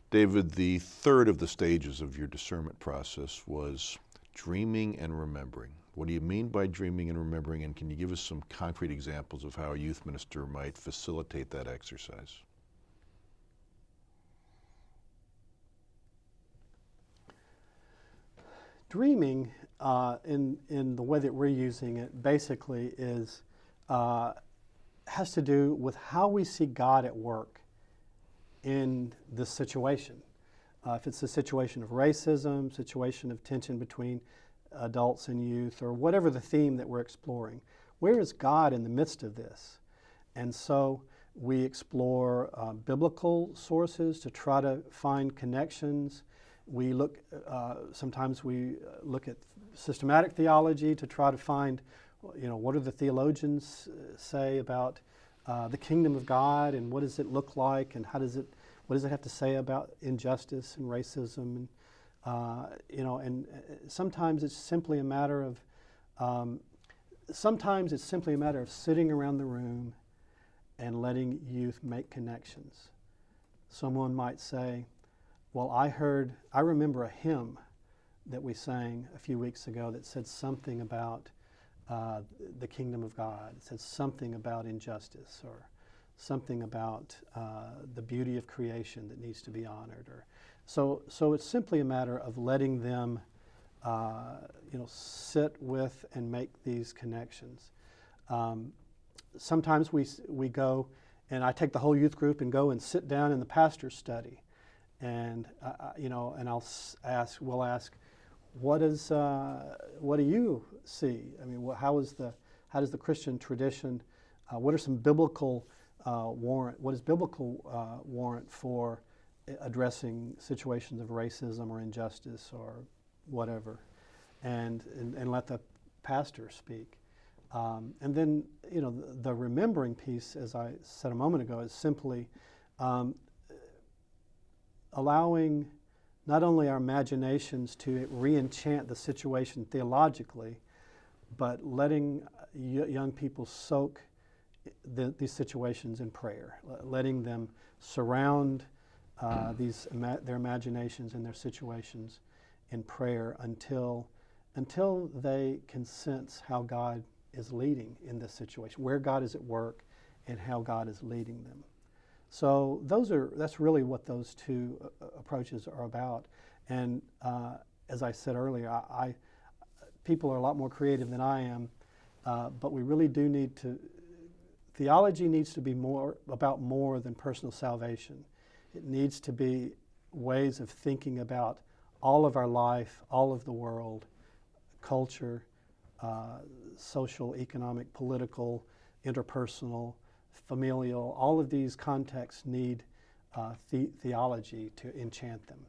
David, the third of the stages of your discernment process was dreaming and remembering. What do you mean by dreaming and remembering, and can you give us some concrete examples of how a youth minister might facilitate that exercise? Dreaming, in the way that we're using it, basically has to do with how we see God at work in this situation. If it's a situation of racism, situation of tension between adults and youth, or whatever the theme that we're exploring, where is God in the midst of this? And so we explore biblical sources to try to find connections. We look, sometimes we look at systematic theology to try to find, what do the theologians say about the kingdom of God, and what does it look like, and what does it have to say about injustice and racism, and sometimes it's simply a matter of sitting around the room and letting youth make connections. Someone might say, well, I remember a hymn that we sang a few weeks ago that said something about the kingdom of God. It said something about injustice, or something about the beauty of creation that needs to be honored. So it's simply a matter of letting them sit with and make these connections. Sometimes we go, and I take the whole youth group and go and sit down in the pastor's study. And and we'll ask, what do you see? I mean, how does the Christian tradition? What are some biblical warrant? What is biblical warrant for addressing situations of racism or injustice or whatever? And let the pastor speak. And then the remembering piece, as I said a moment ago, is simply allowing not only our imaginations to re-enchant the situation theologically, but letting young people soak these situations in prayer, letting them surround their imaginations and their situations in prayer until they can sense how God is leading in this situation, where God is at work, and how God is leading them. So that's really what those two approaches are about. And as I said earlier, people are a lot more creative than I am, but we really do need to. Theology needs to be about more than personal salvation. It needs to be ways of thinking about all of our life, all of the world, culture, social, economic, political, interpersonal, familial. All of these contexts need theology to enchant them.